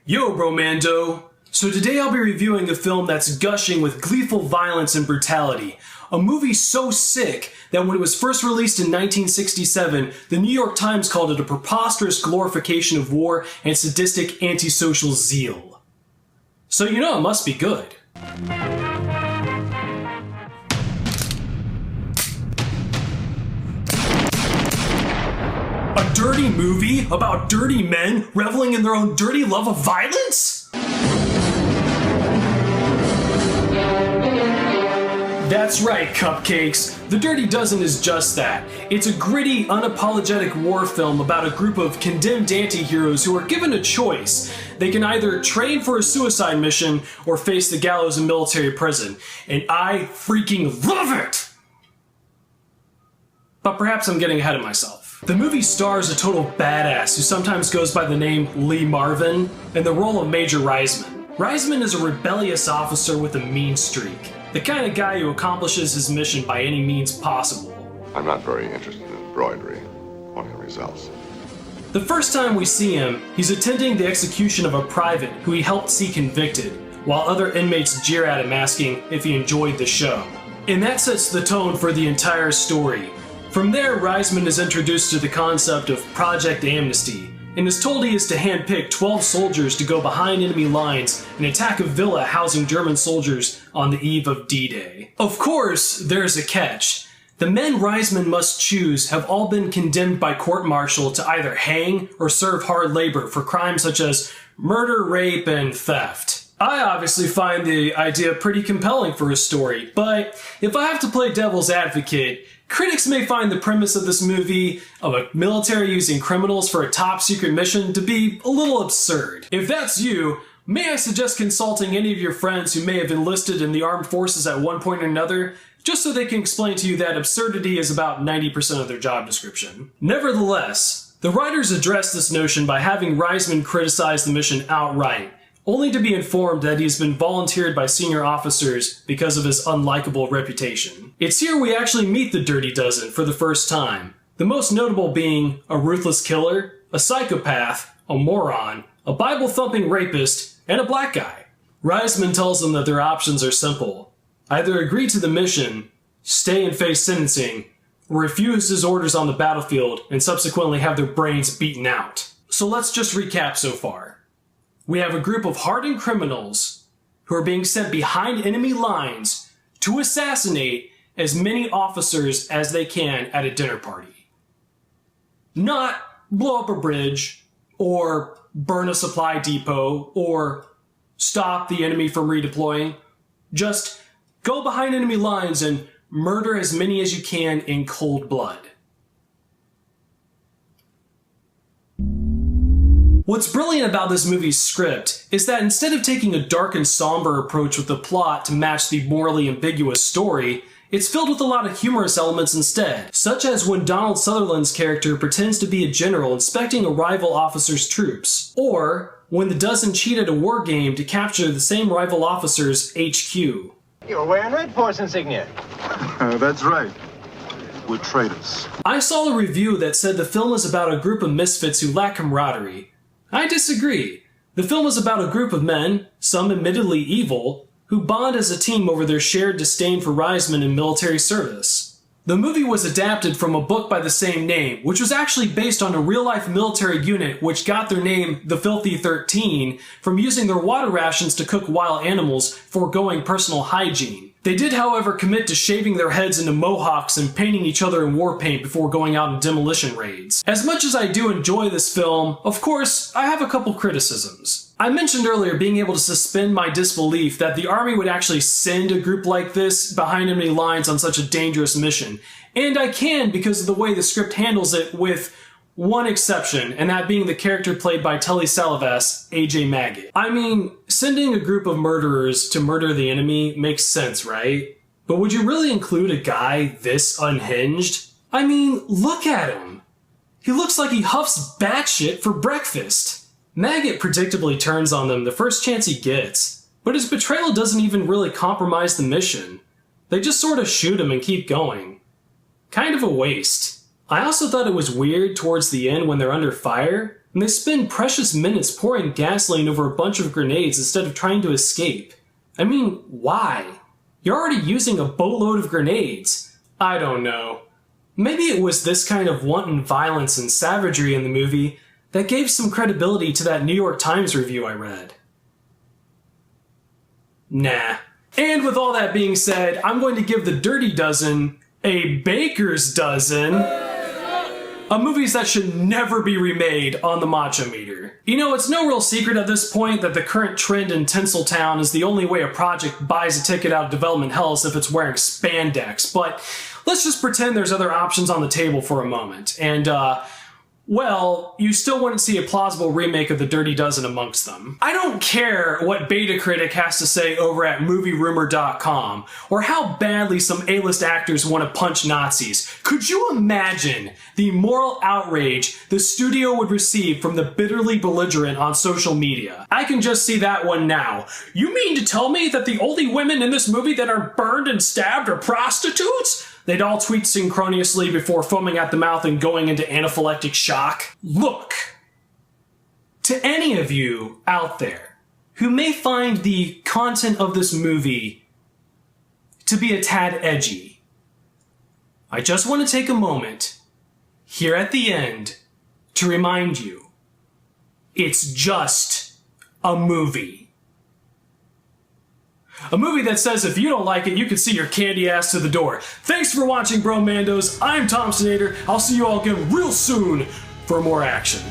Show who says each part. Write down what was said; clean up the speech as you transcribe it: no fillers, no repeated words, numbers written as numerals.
Speaker 1: Yo, Bromando! So today I'll be reviewing a film that's gushing with gleeful violence and brutality. A movie so sick that when it was first released in 1967, the New York Times called it a preposterous glorification of war and sadistic antisocial zeal. So you know it must be good. A dirty movie about dirty men reveling in their own dirty love of violence? That's right, cupcakes. The Dirty Dozen is just that. It's a gritty, unapologetic war film about a group of condemned anti-heroes who are given a choice. They can either train for a suicide mission or face the gallows in military prison. And I freaking love it! But perhaps I'm getting ahead of myself. The movie stars a total badass who sometimes goes by the name Lee Marvin in the role of Major Reisman. Reisman is a rebellious officer with a mean streak. The kind of guy who accomplishes his mission by any means possible.
Speaker 2: I'm not very interested in embroidery, only the results.
Speaker 1: The first time we see him, he's attending the execution of a private who he helped see convicted, while other inmates jeer at him asking if he enjoyed the show. And that sets the tone for the entire story. From there, Reisman is introduced to the concept of Project Amnesty, and is told he is to handpick 12 soldiers to go behind enemy lines and attack a villa housing German soldiers on the eve of D-Day. Of course, there's a catch. The men Reisman must choose have all been condemned by court-martial to either hang or serve hard labor for crimes such as murder, rape, and theft. I obviously find the idea pretty compelling for a story, but if I have to play devil's advocate, critics may find the premise of this movie of a military using criminals for a top-secret mission to be a little absurd. If that's you, may I suggest consulting any of your friends who may have enlisted in the armed forces at one point or another, just so they can explain to you that absurdity is about 90% of their job description. Nevertheless, the writers address this notion by having Reisman criticize the mission outright, only to be informed that he's been volunteered by senior officers because of his unlikable reputation. It's here we actually meet the Dirty Dozen for the first time, the most notable being a ruthless killer, a psychopath, a moron, a Bible-thumping rapist, and a black guy. Reisman tells them that their options are simple. Either agree to the mission, stay and face sentencing, or refuse his orders on the battlefield and subsequently have their brains beaten out. So let's just recap so far. We have a group of hardened criminals who are being sent behind enemy lines to assassinate as many officers as they can at a dinner party. Not blow up a bridge, or burn a supply depot, or stop the enemy from redeploying. Just go behind enemy lines and murder as many as you can in cold blood. What's brilliant about this movie's script is that instead of taking a dark and somber approach with the plot to match the morally ambiguous story, it's filled with a lot of humorous elements instead, such as when Donald Sutherland's character pretends to be a general inspecting a rival officer's troops, or when the Dozen cheat at a war game to capture the same rival officer's HQ.
Speaker 3: You're wearing Red Force insignia.
Speaker 4: That's right. We're traitors.
Speaker 1: I saw a review that said the film is about a group of misfits who lack camaraderie. I disagree. The film is about a group of men, some admittedly evil, who bond as a team over their shared disdain for Reisman and military service. The movie was adapted from a book by the same name, which was actually based on a real-life military unit which got their name, the Filthy 13, from using their water rations to cook wild animals, foregoing personal hygiene. They did, however, commit to shaving their heads into mohawks and painting each other in war paint before going out in demolition raids. As much as I do enjoy this film, of course, I have a couple criticisms. I mentioned earlier being able to suspend my disbelief that the army would actually send a group like this behind enemy lines on such a dangerous mission. And I can because of the way the script handles it, with one exception, and that being the character played by Telly Savalas, AJ Maggot. I mean, sending a group of murderers to murder the enemy makes sense, right? But would you really include a guy this unhinged? I mean, look at him. He looks like he huffs batshit for breakfast. Maggot predictably turns on them the first chance he gets, but his betrayal doesn't even really compromise the mission. They just sort of shoot him and keep going. Kind of a waste. I also thought it was weird towards the end when they're under fire and they spend precious minutes pouring gasoline over a bunch of grenades instead of trying to escape. I mean, why? You're already using a boatload of grenades. I don't know. Maybe it was this kind of wanton violence and savagery in the movie that gave some credibility to that New York Times review I read. Nah. And with all that being said, I'm going to give The Dirty Dozen a baker's dozen of movies that should never be remade on the Macho meter. You know, it's no real secret at this point that the current trend in Tinseltown is the only way a project buys a ticket out of development hell is if it's wearing spandex, but let's just pretend there's other options on the table for a moment. And, well, you still wouldn't see a plausible remake of The Dirty Dozen amongst them. I don't care what Beta Critic has to say over at MovieRumor.com, or how badly some A-list actors want to punch Nazis. Could you imagine the moral outrage the studio would receive from the bitterly belligerent on social media? I can just see that one now. You mean to tell me that the only women in this movie that are burned and stabbed are prostitutes? They'd all tweet synchronously before foaming at the mouth and going into anaphylactic shock. Look, to any of you out there who may find the content of this movie to be a tad edgy, I just want to take a moment here at the end to remind you, it's just a movie. A movie that says if you don't like it, you can see your candy ass to the door. Thanks for watching, Bro Mandos. I'm Thompsonator. I'll see you all again real soon for more action.